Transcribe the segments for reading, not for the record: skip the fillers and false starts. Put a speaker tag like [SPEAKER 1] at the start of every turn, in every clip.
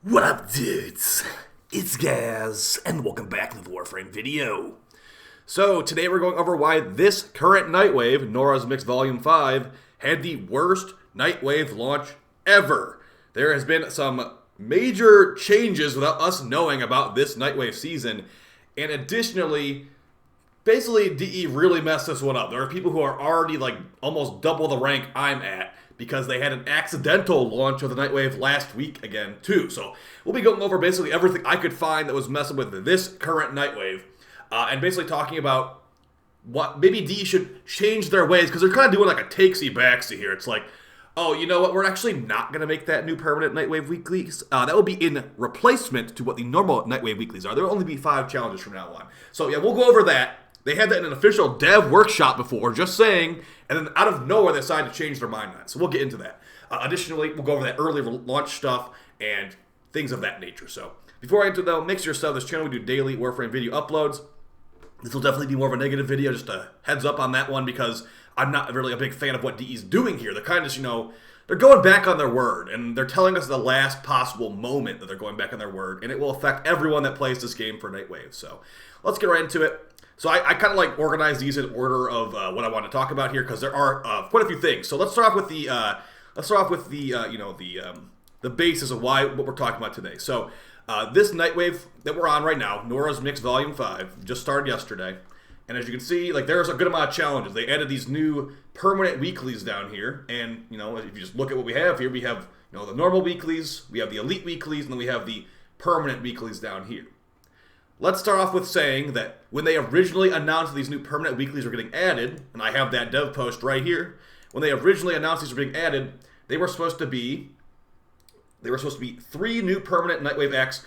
[SPEAKER 1] What up, dudes? It's Gaz, and welcome back to the Warframe video. So, today we're going over why this current Nightwave, Nora's Mix Volume 5, had the worst Nightwave launch ever. There has been some major changes without us knowing about this Nightwave season, and additionally, basically DE really messed this one up. There are people who are already like almost double the rank I'm at, because they had an accidental launch of the Nightwave last week again, too. So we'll be going over basically everything I could find that was messing with this current Nightwave, and basically talking about what maybe DE should change their ways, because they're kind of doing like a takesy-backsy here. It's like, oh, you know what, we're actually not going to make that new permanent Nightwave weeklies. That will be in replacement to what the normal Nightwave weeklies are. There will only be 5 challenges from now on. So yeah, we'll go over that. They had that in an official dev workshop before, just saying, and then out of nowhere they decided to change their mind on it. So we'll get into that. Additionally, we'll go over that early launch stuff and things of that nature. So before I get into though, make sure to sub this channel. We do daily Warframe video uploads. This will definitely be more of a negative video, just a heads up on that one, because I'm not really a big fan of what DE's doing here. They're kind of just, they're going back on their word, and they're telling us the last possible moment that they're going back on their word, and it will affect everyone that plays this game for Nightwave. So let's get right into it. So I kind of like organize these in order of what I want to talk about here, because there are quite a few things. So let's start off with the the basis of what we're talking about today. So this Nightwave that we're on right now, Nora's Mix Volume 5, just started yesterday, and as you can see, like there's a good amount of challenges. They added these new permanent weeklies down here, and if you just look at what we have here, we have the normal weeklies, we have the elite weeklies, and then we have the permanent weeklies down here. Let's start off with saying that when they originally announced these new permanent weeklies were getting added, and I have that dev post right here, when they originally announced these were being added, they were supposed to be 3 new permanent Nightwave acts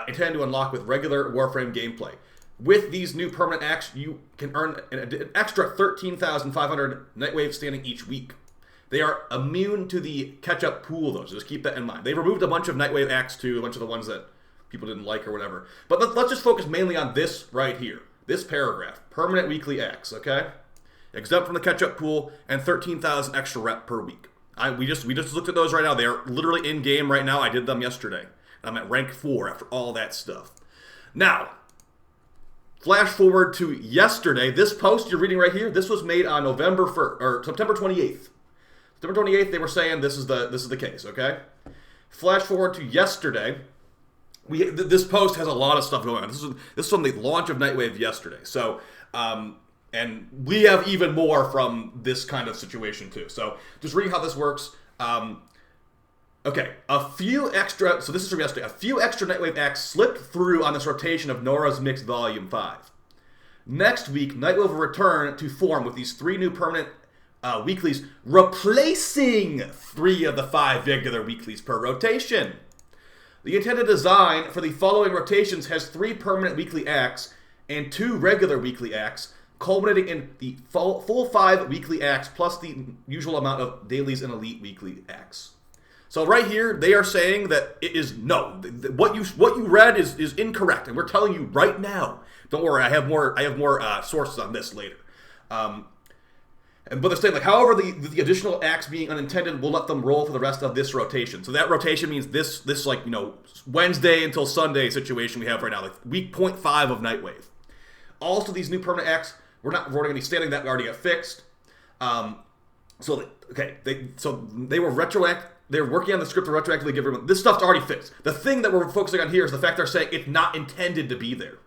[SPEAKER 1] intended to unlock with regular Warframe gameplay. With these new permanent acts, you can earn an extra 13,500 Nightwave standing each week. They are immune to the catch-up pool, though, so just keep that in mind. They removed a bunch of Nightwave acts, too, a bunch of the ones that people didn't like or whatever. But let's just focus mainly on this right here. This paragraph. Permanent weekly acts, okay? Exempt from the catch-up pool and 13,000 extra rep per week. We just looked at those right now. They are literally in-game right now. I did them yesterday. I'm at rank 4 after all that stuff. Now, flash forward to yesterday. This post you're reading right here, this was made on September 28th. September 28th, they were saying this is the case, okay? Flash forward to yesterday. This post has a lot of stuff going on. This is from the launch of Nightwave yesterday. So, and we have even more from this kind of situation too. So, just reading how this works. Okay, so this is from yesterday. A few extra Nightwave acts slipped through on this rotation of Nora's Mix Volume 5. Next week, Nightwave will return to form with these 3 new permanent weeklies, replacing 3 of the 5 regular weeklies per rotation. The intended design for the following rotations has 3 permanent weekly acts and 2 regular weekly acts, culminating in the full 5 weekly acts plus the usual amount of dailies and elite weekly acts. So right here, they are saying that it is no. What you read is incorrect, and we're telling you right now. Don't worry, I have more sources on this later. But they're saying, like, however, the additional acts being unintended will let them roll for the rest of this rotation. So that rotation means this like, Wednesday until Sunday situation we have right now, like week 0.5 of Nightwave. Also, these new permanent acts, we're not going to be standing that we already got fixed. So they were retroactive. They're working on the script to retroactively give everyone. This stuff's already fixed. The thing that we're focusing on here is the fact they're saying it's not intended to be there.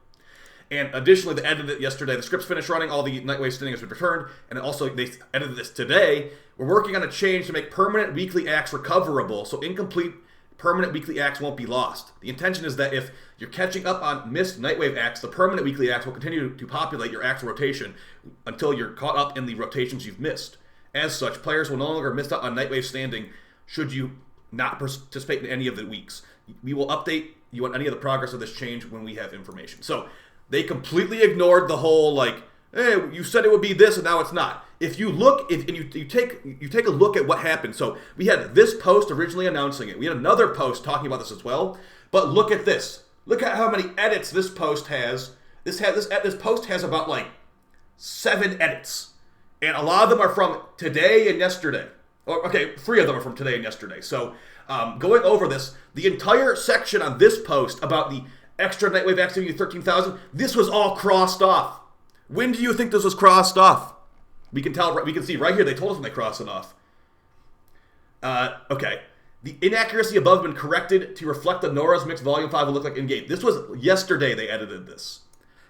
[SPEAKER 1] And additionally, they edited it yesterday. The script's finished running. All the Nightwave standing has been returned. And also, they edited this today. We're working on a change to make permanent weekly acts recoverable, so incomplete permanent weekly acts won't be lost. The intention is that if you're catching up on missed Nightwave acts, the permanent weekly acts will continue to populate your acts rotation until you're caught up in the rotations you've missed. As such, players will no longer miss out on Nightwave standing should you not participate in any of the weeks. We will update you on any of the progress of this change when we have information. So, they completely ignored the whole, like, hey, you said it would be this and now it's not. If you look, and you take a look at what happened. So we had this post originally announcing it. We had another post talking about this as well. But look at this. Look at how many edits this post has. This post has about like 7 edits. And a lot of them are from today and yesterday. Okay, 3 of them are from today and yesterday. So going over this, the entire section on this post about the extra Nightwave activity 13,000, this was all crossed off. When do you think this was crossed off? We can tell. We can see right here. They told us when they crossed it off. Okay. The inaccuracy above has been corrected to reflect the Nora's Mix Volume 5 will look like in-game. This was yesterday they edited this.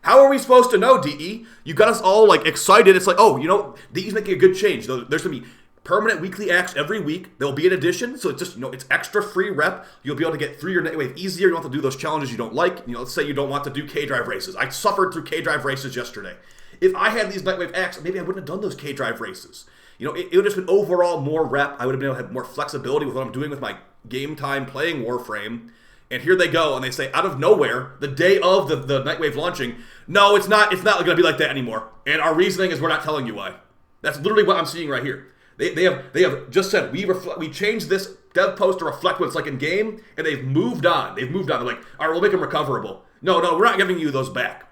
[SPEAKER 1] How are we supposed to know, DE? You got us all like excited. It's like, oh, you know, DE's making a good change. There's going to be permanent weekly acts every week. There will be an addition, so it's just, you know, it's extra free rep. You'll be able to get through your Nightwave easier. You don't have to do those challenges you don't like. You know, let's say you don't want to do K-Drive races. I suffered through K-Drive races yesterday. If I had these Nightwave acts, maybe I wouldn't have done those K-Drive races. You know, it would have just been overall more rep. I would have been able to have more flexibility with what I'm doing with my game time playing Warframe. And here they go, and they say, out of nowhere, the day of the Nightwave launching, no, it's not going to be like that anymore. And our reasoning is we're not telling you why. That's literally what I'm seeing right here. They have just said, we changed this dev post to reflect what it's like in game, and they've moved on. They're like, all right, we'll make them recoverable. No, we're not giving you those back.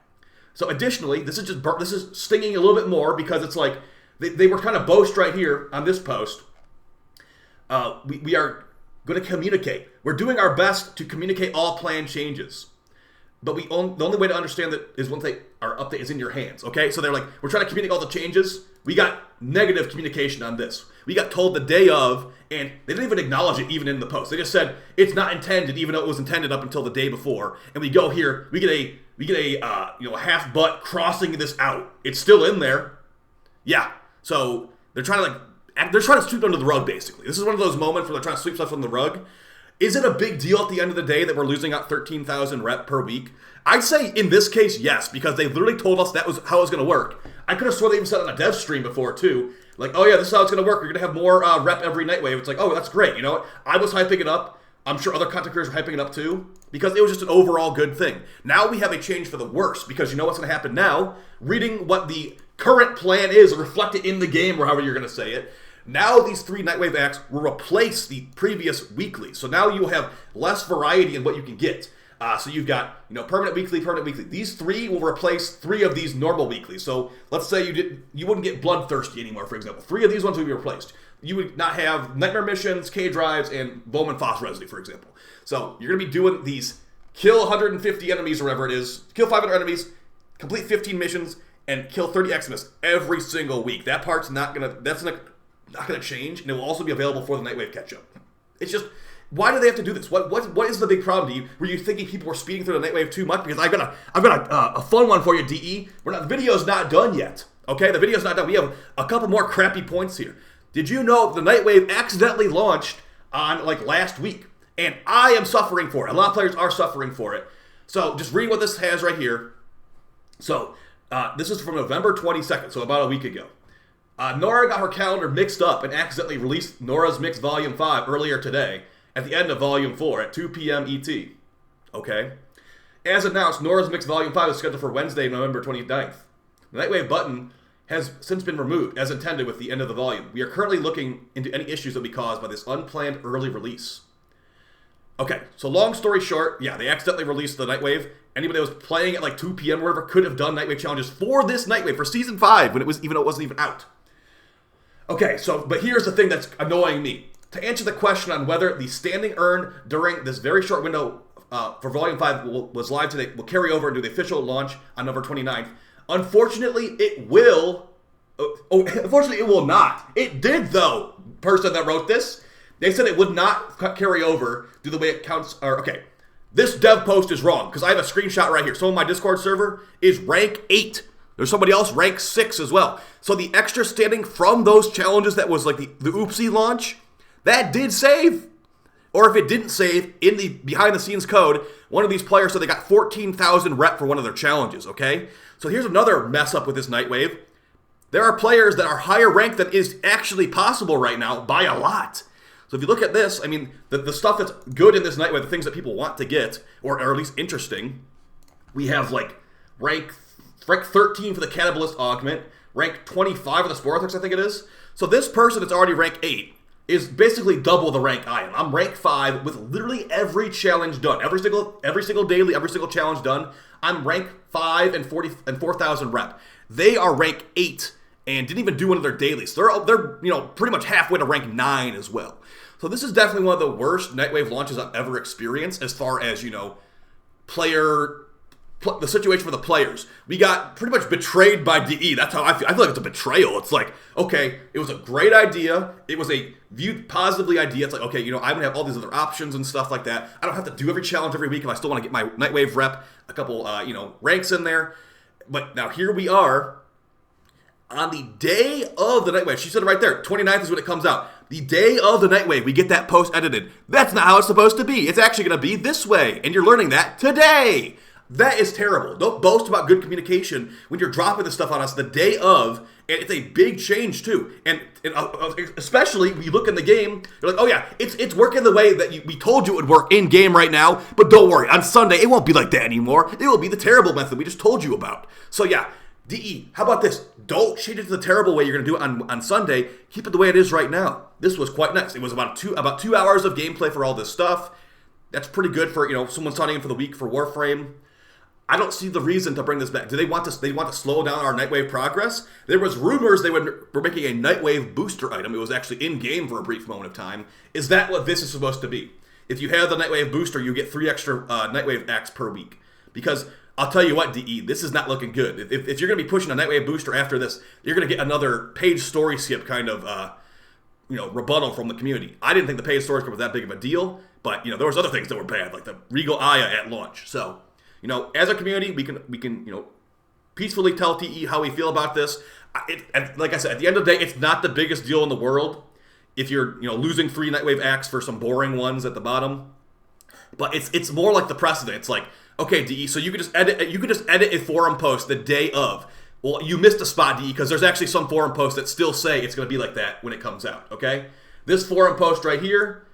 [SPEAKER 1] So additionally, this is stinging a little bit more because it's like, they were kind of boast right here on this post. We are going to communicate. We're doing our best to communicate all plan changes. But the only way to understand that is once our update is in your hands, okay? So they're like, we're trying to communicate all the changes. We got negative communication on this. We got told the day of, and they didn't even acknowledge it even in the post. They just said, it's not intended, even though it was intended up until the day before. And we go here, we get a half butt crossing this out. It's still in there. Yeah. So they're trying to sweep under the rug, basically. This is one of those moments where they're trying to sweep stuff under the rug. Is it a big deal at the end of the day that we're losing out 13,000 rep per week? I'd say in this case, yes, because they literally told us that was how it was going to work. I could have sworn they even said it on a dev stream before, too. Like, oh yeah, this is how it's going to work. We're going to have more rep every Nightwave. It's like, oh, that's great. You know what? I was hyping it up. I'm sure other content creators were hyping it up, too, because it was just an overall good thing. Now we have a change for the worse, because you know what's going to happen now? Reading what the current plan is, reflected in the game, or however you're going to say it. Now these 3 Nightwave acts will replace the previous weekly. So now you'll have less variety in what you can get. So you've got, permanent weekly. These 3 will replace 3 of these normal weeklies. So let's say you wouldn't get Bloodthirsty anymore, for example. 3 of these ones would be replaced. You would not have Nightmare Missions, K-Drives, and Bowman Foss Residue, for example. So you're going to be doing these kill 150 enemies or whatever it is, kill 500 enemies, complete 15 missions, and kill 30 Xmas every single week. That part's not going to change, and it will also be available for the Nightwave catch-up. It's just, why do they have to do this? What is the big problem, DE? Were you thinking people were speeding through the Nightwave too much? Because I've got a fun one for you, DE. The video's not done yet. Okay, the video's not done. We have a couple more crappy points here. Did you know the Nightwave accidentally launched on last week? And I am suffering for it. A lot of players are suffering for it. So just read what this has right here. So this is from November 22nd, so about a week ago. Nora got her calendar mixed up and accidentally released Nora's Mix Volume 5 earlier today at the end of Volume 4 at 2 p.m. ET. Okay? As announced, Nora's Mix Volume 5 is scheduled for Wednesday, November 29th. The Nightwave button has since been removed, as intended with the end of the volume. We are currently looking into any issues that will be caused by this unplanned early release. Okay, so long story short, yeah, they accidentally released the Nightwave. Anybody that was playing at 2 p.m. or whatever could have done Nightwave challenges for this Nightwave, for Season 5, when it wasn't even out. Okay, but here's the thing that's annoying me. To answer the question on whether the standing earned during this very short window for Volume 5 was live today will carry over into the official launch on November 29th, unfortunately, it will. Unfortunately, it will not. It did, though, person that wrote this. They said it would not carry over due to the way it counts. Okay, this dev post is wrong, because I have a screenshot right here. Someone on my Discord server is rank 8. There's somebody else rank 6 as well. So the extra standing from those challenges that was the oopsie launch, that did save. Or if it didn't save, in the behind-the-scenes code, one of these players said they got 14,000 rep for one of their challenges, okay? So here's another mess up with this Nightwave. There are players that are higher ranked than is actually possible right now by a lot. So if you look at this, I mean, the stuff that's good in this Nightwave, the things that people want to get, or at least interesting, we have rank 13 for the Cannibalist Augment, rank 25 for the Sporothrix, I think it is. So this person that's already rank 8 is basically double the rank I am. I'm rank 5 with literally every challenge done. Every single daily, every single challenge done. I'm rank 5 and 4,000 rep. They are rank 8 and didn't even do one of their dailies. So they're pretty much halfway to rank 9 as well. So this is definitely one of the worst Nightwave launches I've ever experienced as far as, the situation for the players. We got pretty much betrayed by DE. That's how I feel. I feel like it's a betrayal. It's like, okay, it was a great idea. It was a viewed positively idea. It's like, okay, I'm going to have all these other options and stuff like that. I don't have to do every challenge every week if I still want to get my Nightwave rep, a couple, ranks in there. But now here we are on the day of the Nightwave. She said it right there. 29th is when it comes out. The day of the Nightwave, we get that post edited. That's not how it's supposed to be. It's actually going to be this way. And you're learning that today. That is terrible. Don't boast about good communication when you're dropping this stuff on us the day of, and it's a big change too. And especially when you look in the game, you're like, oh yeah, it's working the way that we told you it would work in game right now. But don't worry, on Sunday it won't be like that anymore. It will be the terrible method we just told you about. So yeah, DE, how about this? Don't change it to the terrible way you're going to do it on Sunday. Keep it the way it is right now. This was quite nice. It was about 2 hours of gameplay for all this stuff. That's pretty good for someone signing in for the week for Warframe. I don't see the reason to bring this back. Do they want to slow down our Nightwave progress? There was rumors they were making a Nightwave booster item. It was actually in game for a brief moment of time. Is that what this is supposed to be? If you have the Nightwave booster, you get 3 extra Nightwave acts per week. Because I'll tell you what, DE, this is not looking good. If you're going to be pushing a Nightwave booster after this, you're going to get another page story skip kind of rebuttal from the community. I didn't think the page story skip was that big of a deal, but there was other things that were bad, like the Regal Aya at launch. So, as a community, we can peacefully tell TE how we feel about this. Like I said, at the end of the day, it's not the biggest deal in the world if you're losing 3 Nightwave acts for some boring ones at the bottom. But it's more like the precedent. It's like, okay, DE, so you could just edit a forum post the day of. Well, you missed a spot, DE, because there's actually some forum posts that still say it's going to be like that when it comes out. Okay, this forum post right here,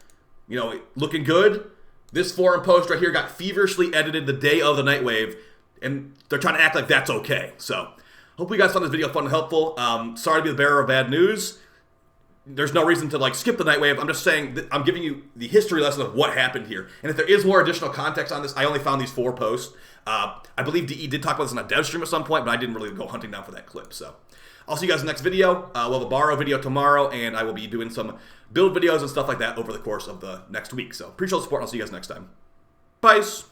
[SPEAKER 1] looking good. This forum post right here got feverishly edited the day of the Nightwave, and they're trying to act like that's okay. So, hope you guys found this video fun and helpful. Sorry to be the bearer of bad news. There's no reason to skip the Nightwave. I'm just saying that I'm giving you the history lesson of what happened here. And if there is more additional context on this, I only found these 4 posts. I believe DE did talk about this in a dev stream at some point, but I didn't really go hunting down for that clip. So, I'll see you guys in the next video. We'll have a borrow video tomorrow, and I will be doing some build videos and stuff like that over the course of the next week. So, appreciate the support, and I'll see you guys next time. Peace.